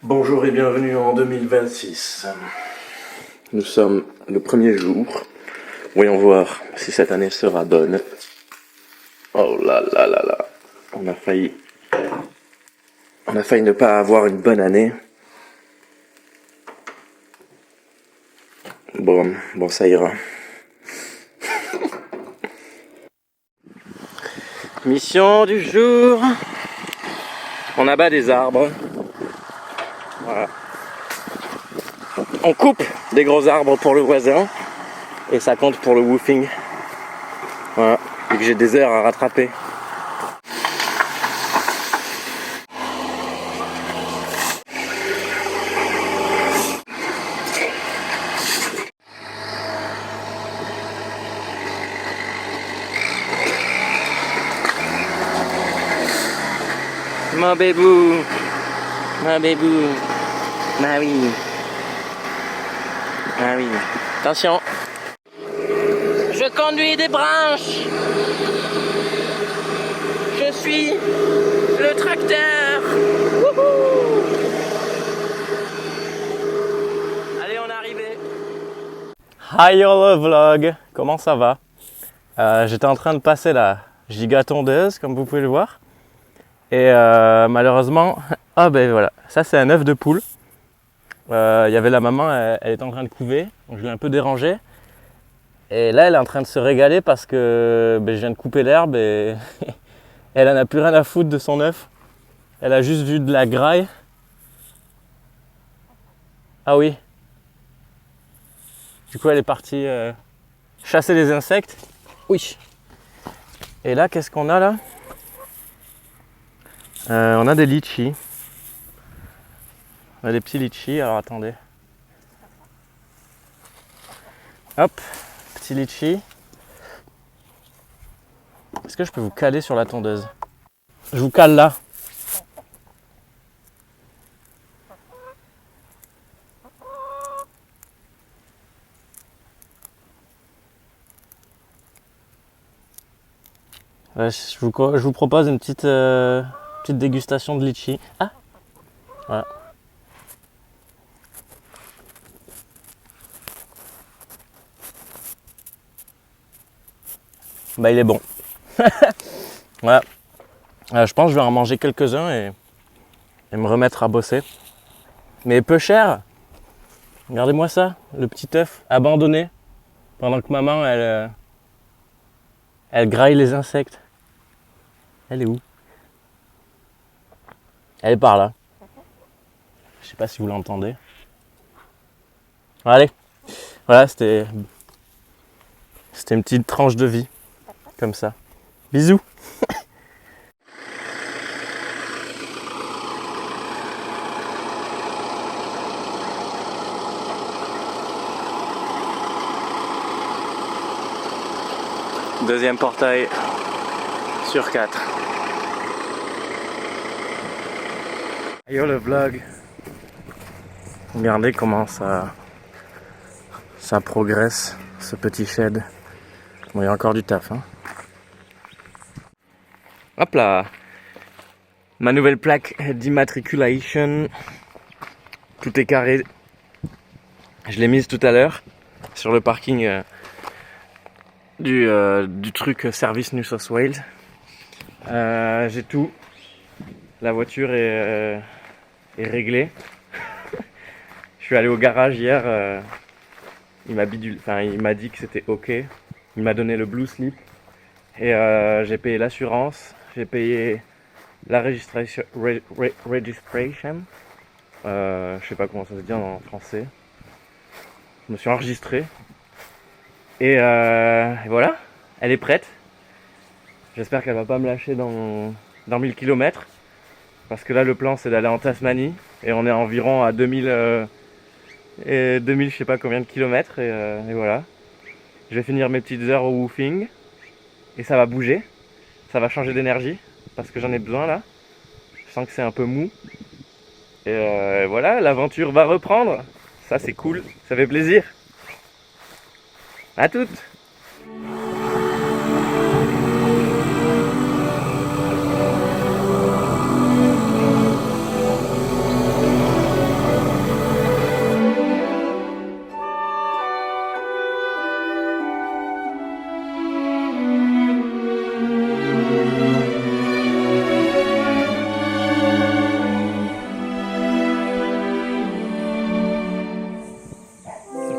Bonjour et bienvenue en 2026. Nous sommes le premier jour. Voyons voir si cette année sera bonne. Oh là là là là. On a failli ne pas avoir une bonne année. Bon, ça ira. Mission du jour. On abat des arbres. Voilà. On coupe des gros arbres pour le voisin et ça compte pour le woofing. Voilà, vu que j'ai des heures à rattraper. Mon bébou, ma oui. Ah oui, attention. Je conduis des branches. Je suis le tracteur. Wouhou. Allez, on est arrivé. Hi le vlog, comment ça va? J'étais en train de passer la gigatondeuse, comme vous pouvez le voir. Et malheureusement, voilà, ça c'est un œuf de poule. Il y avait la maman, elle est en train de couver, donc je l'ai un peu dérangée. Et là, elle est en train de se régaler parce que je viens de couper l'herbe et elle en a plus rien à foutre de son œuf. Elle a juste vu de la graille. Ah oui. Du coup, elle est partie chasser les insectes. Oui. Et là, qu'est-ce qu'on a là? On a des litchis. On a des petits litchis, alors attendez. Hop, petit litchi. Est-ce que je peux vous caler sur la tondeuse? Je vous cale là. Je vous propose une petite dégustation de litchi. Ah, voilà. Il est bon. Voilà. Je pense que je vais en manger quelques-uns et me remettre à bosser. Mais peu cher. Regardez-moi ça, le petit œuf abandonné pendant que maman elle graille les insectes. Elle est où? Elle est par là. Je sais pas si vous l'entendez. Allez, voilà, c'était une petite tranche de vie, comme ça. Bisous. Deuxième portail sur 4. Yo le vlog. Regardez comment ça progresse, ce petit shed. Bon, il y a encore du taf, hein. Hop là. Ma nouvelle plaque d'immatriculation. Tout est carré. Je l'ai mise tout à l'heure sur le parking du truc service New South Wales. J'ai tout. La voiture est réglée. Je suis allé au garage hier. Il m'a dit que c'était ok. Il m'a donné le blue slip. Et j'ai payé l'assurance. J'ai payé la registration. Je sais pas comment ça se dit en français. Je me suis enregistré. Et voilà, elle est prête. J'espère qu'elle va pas me lâcher dans 1000 km. Parce que là, le plan, c'est d'aller en Tasmanie. Et on est environ à 2000 je sais pas combien de kilomètres. Et voilà. Je vais finir mes petites heures au woofing. Et ça va bouger. Ça va changer d'énergie. Parce que j'en ai besoin là. Je sens que c'est un peu mou. Et voilà, l'aventure va reprendre. Ça, c'est cool. Ça fait plaisir. À toutes.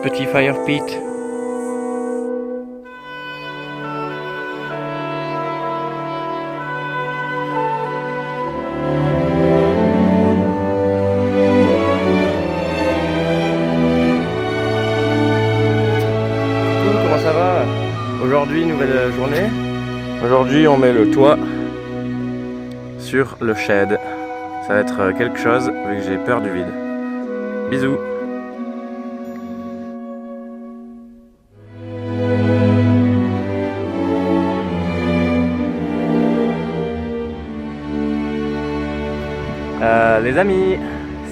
petit fire pit. Comment ça va? Aujourd'hui, nouvelle journée. Aujourd'hui, on met le toit sur le shed. Ça va être quelque chose, vu que j'ai peur du vide. Bisous. Les amis,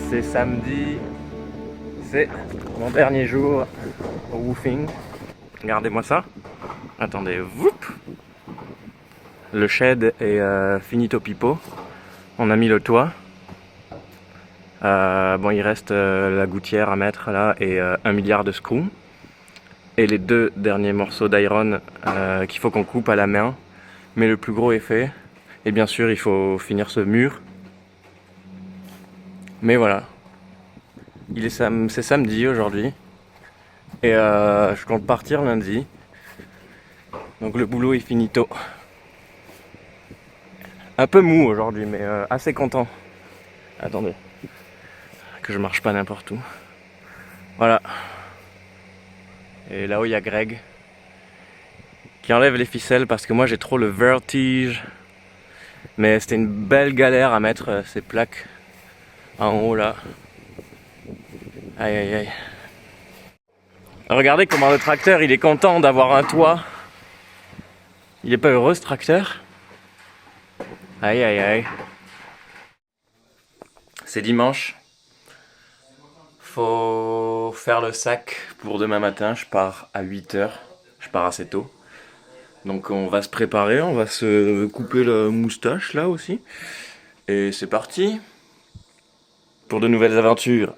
c'est samedi, c'est mon dernier jour au woofing. Regardez-moi ça. Attendez, whoop. Le shed est finito pipo. On a mis le toit. Bon, il reste la gouttière à mettre là et 1 milliard de screws. Et les 2 derniers morceaux d'iron qu'il faut qu'on coupe à la main. Mais le plus gros est fait. Et bien sûr, il faut finir ce mur. Mais voilà. C'est samedi aujourd'hui. Et je compte partir lundi. Donc le boulot est finito. Un peu mou aujourd'hui, mais assez content. Attendez. Que je marche pas n'importe où. Voilà. Et là-haut il y a Greg qui enlève les ficelles parce que moi j'ai trop le vertige. Mais c'était une belle galère à mettre ces plaques en haut là. Aïe aïe aïe. Regardez comment le tracteur il est content d'avoir un toit. Il est pas heureux ce tracteur? Aïe aïe aïe. C'est dimanche. Faut faire le sac pour demain matin. Je pars à 8h. Je pars assez tôt. Donc on va se préparer. On va se couper la moustache là aussi. Et c'est parti. Pour de nouvelles aventures.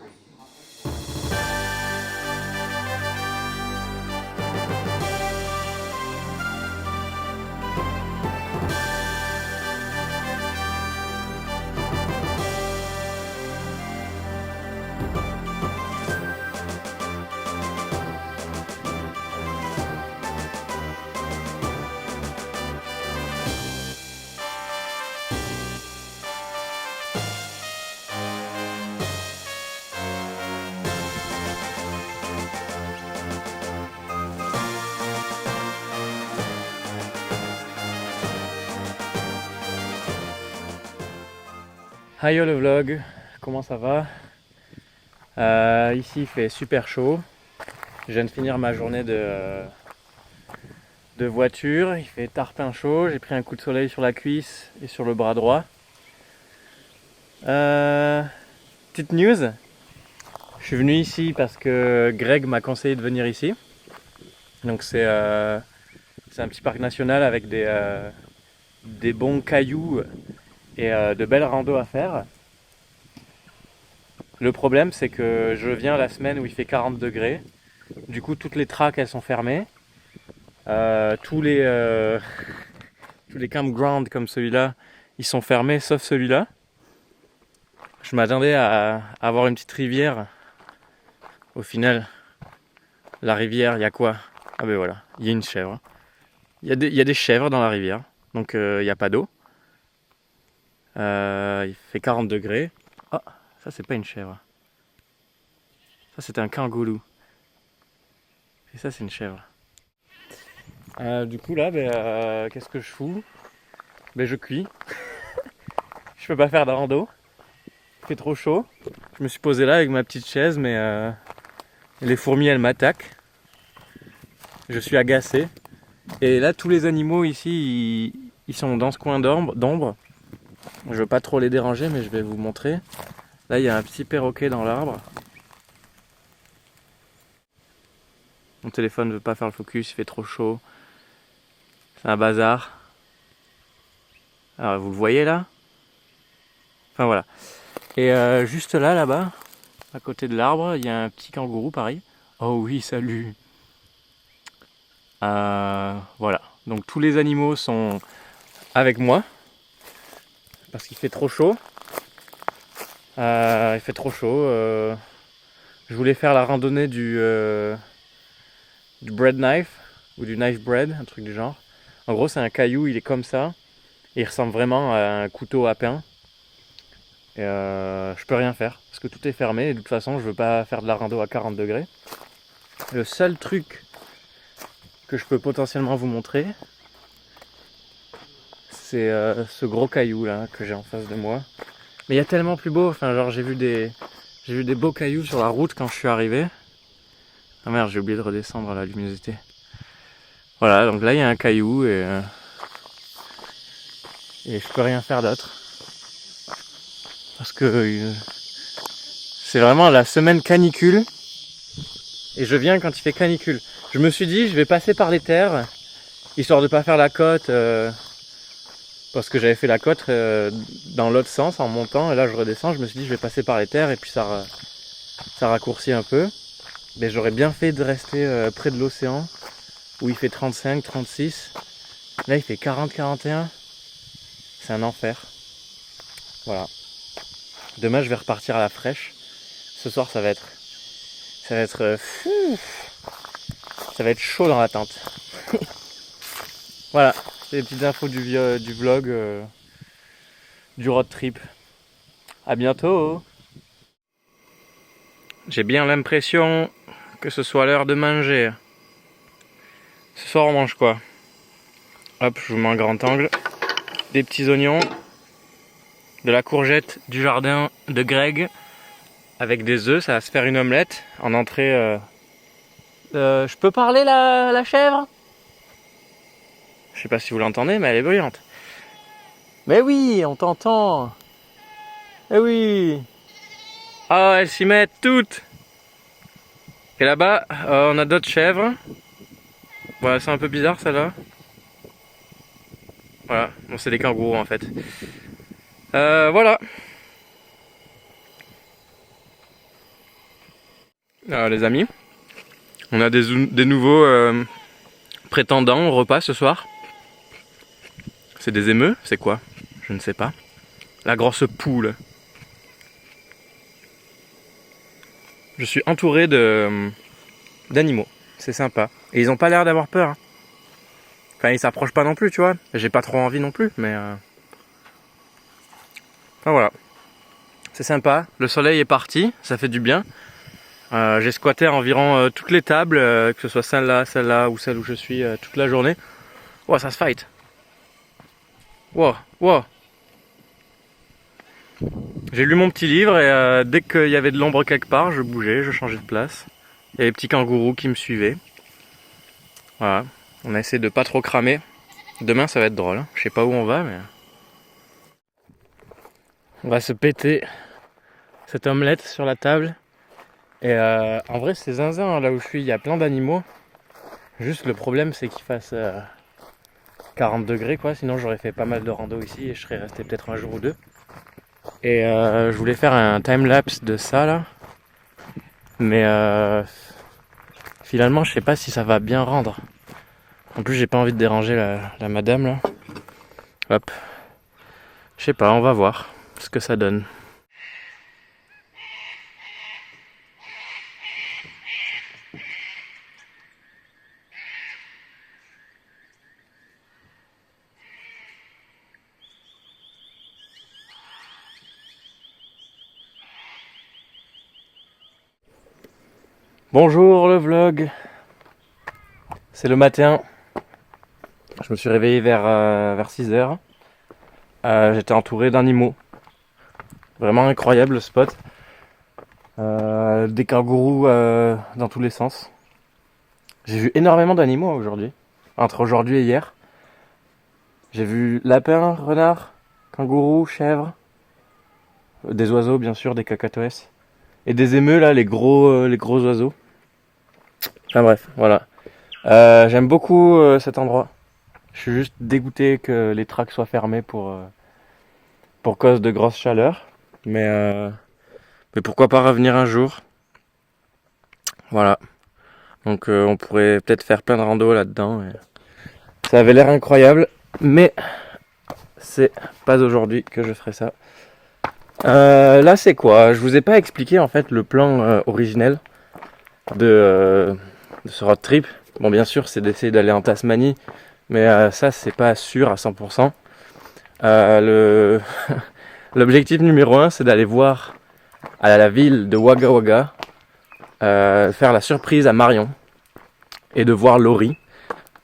Hi le vlog, comment ça va? Ici il fait super chaud. Je viens de finir ma journée de voiture. Il fait tarpin chaud. J'ai pris un coup de soleil sur la cuisse et sur le bras droit. Petite news. Je suis venu ici parce que Greg m'a conseillé de venir ici. Donc c'est un petit parc national avec des bons cailloux et de belles randos à faire. Le problème c'est que je viens la semaine où il fait 40 degrés. Du coup toutes les tracks elles sont fermées. Tous les campgrounds comme celui-là ils sont fermés sauf celui-là. Je m'attendais à avoir une petite rivière. Au final la rivière il y a quoi? Ah ben voilà, il y a une chèvre. Il y a des chèvres dans la rivière. Donc il n'y a pas d'eau. Il fait 40 degrés. Ah, ça c'est pas une chèvre. Ça c'est un kangourou. Et ça c'est une chèvre. Du coup là, qu'est-ce que je fous? Je cuis. Je peux pas faire de rando. Il fait trop chaud. Je me suis posé là avec ma petite chaise, mais les fourmis elles m'attaquent. Je suis agacé. Et là tous les animaux ici, ils sont dans ce coin d'ombre. Je veux pas trop les déranger, mais je vais vous montrer. Là, il y a un petit perroquet dans l'arbre. Mon téléphone ne veut pas faire le focus, il fait trop chaud. C'est un bazar. Alors, vous le voyez là? Enfin voilà. Et juste là, là-bas, à côté de l'arbre, il y a un petit kangourou, pareil. Oh oui, salut! Voilà. Donc tous les animaux sont avec moi. Parce qu'il fait trop chaud. Il fait trop chaud. Je voulais faire la randonnée du bread knife ou du knife bread, un truc du genre. En gros, c'est un caillou, il est comme ça. Et il ressemble vraiment à un couteau à pain. Et je peux rien faire parce que tout est fermé. Et de toute façon, je veux pas faire de la rando à 40 degrés. Le seul truc que je peux potentiellement vous montrer, c'est ce gros caillou là que j'ai en face de moi. Mais il y a tellement plus beau. Enfin, genre j'ai vu des beaux cailloux sur la route quand je suis arrivé. Ah merde, j'ai oublié de redescendre à la luminosité. Voilà, donc là il y a un caillou et je peux rien faire d'autre. Parce que c'est vraiment la semaine canicule. Et je viens quand il fait canicule. Je me suis dit, je vais passer par les terres, histoire de pas faire la côte. Parce que j'avais fait la côte dans l'autre sens en montant. Et là je redescends, je me suis dit, je vais passer par les terres. Et puis ça raccourcit un peu. Mais j'aurais bien fait de rester près de l'océan, où il fait 35, 36. Là il fait 40, 41. C'est un enfer. Voilà. Demain je vais repartir à la fraîche. Ce soir ça va être chaud dans la tente. Voilà, c'est les petites infos du vlog du road trip. À bientôt. J'ai bien l'impression que ce soit l'heure de manger. Ce soir on mange quoi? Hop, je vous mets en grand angle. Des petits oignons, de la courgette du jardin de Greg, avec des œufs, ça va se faire une omelette. En entrée, je peux parler la chèvre? Je sais pas si vous l'entendez, mais elle est bruyante. Mais oui, on t'entend. Eh oui. Ah, elles s'y mettent toutes. Et là-bas, on a d'autres chèvres. Voilà, c'est un peu bizarre celle-là. Voilà, bon, c'est des kangourous en fait. Voilà. Alors les amis, on a des nouveaux prétendants au repas ce soir. C'est des émeus, c'est quoi? Je ne sais pas. La grosse poule. Je suis entouré d'animaux, c'est sympa. Et ils ont pas l'air d'avoir peur. Hein. Enfin, ils s'approchent pas non plus, tu vois. J'ai pas trop envie non plus, mais... Enfin voilà. C'est sympa. Le soleil est parti, ça fait du bien. J'ai squatté environ toutes les tables, que ce soit celle-là ou celle où je suis toute la journée. Wow, ça se fight. Wow, wow. J'ai lu mon petit livre et dès qu'il y avait de l'ombre quelque part, je bougeais, je changeais de place. Il y avait les petits kangourous qui me suivaient. Voilà, on a essayé de pas trop cramer. Demain ça va être drôle, hein. Je sais pas où on va mais... On va se péter cette omelette sur la table. Et en vrai c'est zinzin, là où je suis, il y a plein d'animaux. Juste le problème c'est qu'il fasse 40 degrés quoi, sinon j'aurais fait pas mal de rando ici et je serais resté peut-être un jour ou deux. Et je voulais faire un time-lapse de ça là. Mais finalement je sais pas si ça va bien rendre. En plus j'ai pas envie de déranger la madame là. Hop. Je sais pas, on va voir ce que ça donne. Bonjour le vlog. C'est le matin. Je me suis réveillé vers 6h. J'étais entouré d'animaux. Vraiment incroyable le spot. Des kangourous dans tous les sens. J'ai vu énormément d'animaux aujourd'hui. Entre aujourd'hui et hier. J'ai vu lapins, renards, kangourous, chèvres. Des oiseaux bien sûr, des cacatoès. Et des émeus là, les gros oiseaux. Enfin bref, voilà. J'aime beaucoup cet endroit. Je suis juste dégoûté que les tracks soient fermés pour cause de grosse chaleur. Mais pourquoi pas revenir un jour. Voilà. Donc on pourrait peut-être faire plein de rando là-dedans. Ça avait l'air incroyable. Mais c'est pas aujourd'hui que je ferai ça. Là c'est quoi? Je vous ai pas expliqué en fait le plan originel de ce road trip. Bon bien sûr c'est d'essayer d'aller en Tasmanie, mais ça c'est pas sûr à 100%. Le L'objectif numéro 1 c'est d'aller voir à la ville de Wagga Wagga, faire la surprise à Marion et de voir Laurie.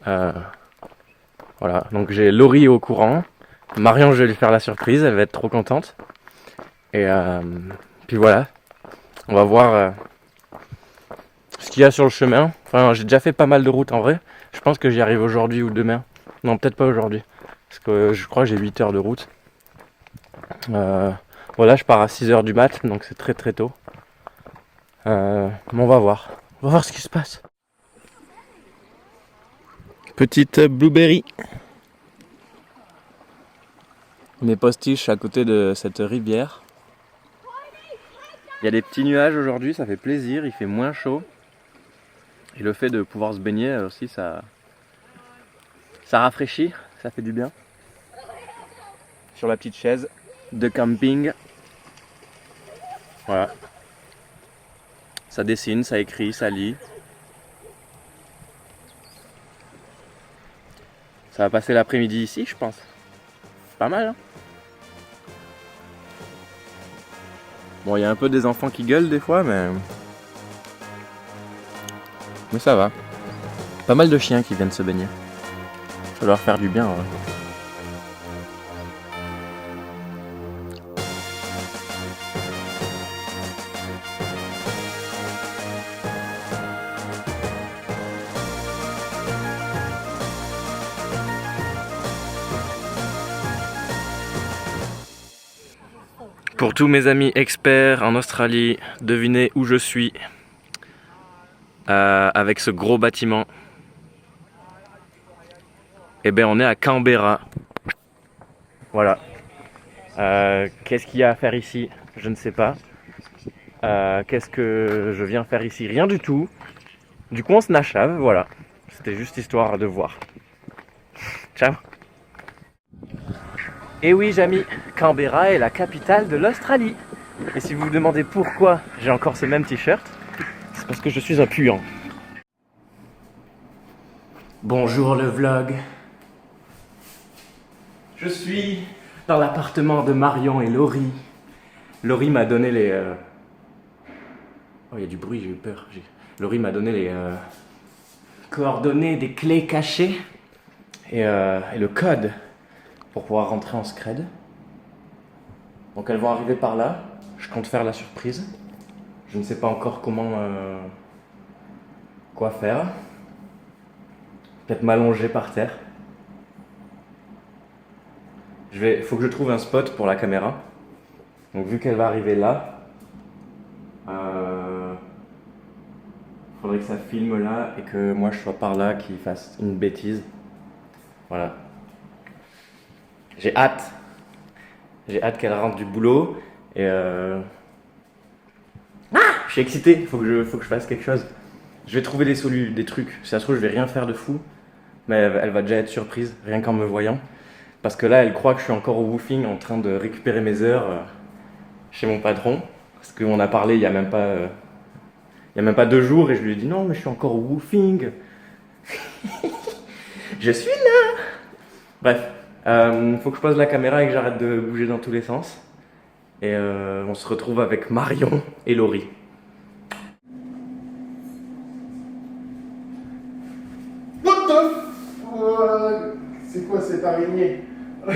Voilà, donc j'ai Laurie au courant. Marion, je vais lui faire la surprise, elle va être trop contente. Et puis voilà, on va voir ce qu'il y a sur le chemin. Enfin, j'ai déjà fait pas mal de routes en vrai. Je pense que j'y arrive aujourd'hui ou demain. Non, peut-être pas aujourd'hui. Parce que je crois que j'ai 8 heures de route. Voilà, je pars à 6 heures du mat, donc c'est très très tôt. Mais on va voir. On va voir ce qui se passe. Petite blueberry. Mes postiches à côté de cette rivière. Il y a des petits nuages aujourd'hui, ça fait plaisir, il fait moins chaud. Et le fait de pouvoir se baigner aussi, ça rafraîchit, ça fait du bien. Sur la petite chaise de camping. Voilà. Ça dessine, ça écrit, ça lit. Ça va passer l'après-midi ici, je pense. C'est pas mal, hein? Bon, il y a un peu des enfants qui gueulent des fois, mais ça va. Pas mal de chiens qui viennent se baigner. Ça doit leur faire du bien. Ouais. Pour tous mes amis experts en Australie, devinez où je suis avec ce gros bâtiment. Eh bien, on est à Canberra. Voilà. Qu'est-ce qu'il y a à faire ici? Je ne sais pas. Qu'est-ce que je viens faire ici? Rien du tout. Du coup, on se nachave, voilà. C'était juste histoire de voir. Ciao. Et oui, Jamy, Canberra est la capitale de l'Australie. Et si vous vous demandez pourquoi j'ai encore ce même t-shirt, c'est parce que je suis un puant. Bonjour le vlog. Je suis dans l'appartement de Marion et Laurie. Laurie m'a donné les... Oh, il y a du bruit, j'ai eu peur. Laurie m'a donné les coordonnées des clés cachées et le code pour pouvoir rentrer en scred. Donc elles vont arriver par là. Je compte faire la surprise. Je ne sais pas encore comment... quoi faire. Peut-être m'allonger par terre. Faut que je trouve un spot pour la caméra. Donc vu qu'elle va arriver là, faudrait que ça filme là et que moi je sois par là, qu'il fasse une bêtise. Voilà. J'ai hâte. J'ai hâte qu'elle rentre du boulot et je suis excité. Faut que je fasse quelque chose. Je vais trouver des trucs. Si ça se trouve, je vais rien faire de fou, mais elle va déjà être surprise rien qu'en me voyant. Parce que là, elle croit que je suis encore au woofing en train de récupérer mes heures chez mon patron. Parce qu'on a parlé il n'y a même pas 2 jours et je lui ai dit non, mais je suis encore au woofing. Je suis là. Bref, faut que je pose la caméra et que j'arrête de bouger dans tous les sens. Et on se retrouve avec Marion et Laurie. What the fuck? C'est quoi cette araignée? Ok.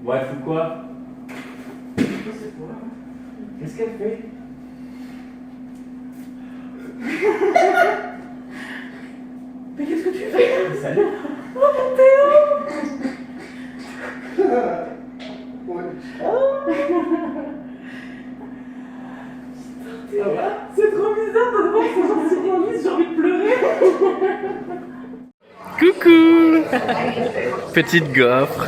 Bref, ou quoi? Qu'est-ce qu'elle fait? Mais qu'est-ce que tu fais? Salut. Oh mon Théo! Ouais. C'est trop bizarre de voir ce genre sur mon lit, j'ai envie de pleurer. Coucou. Petite gaufre.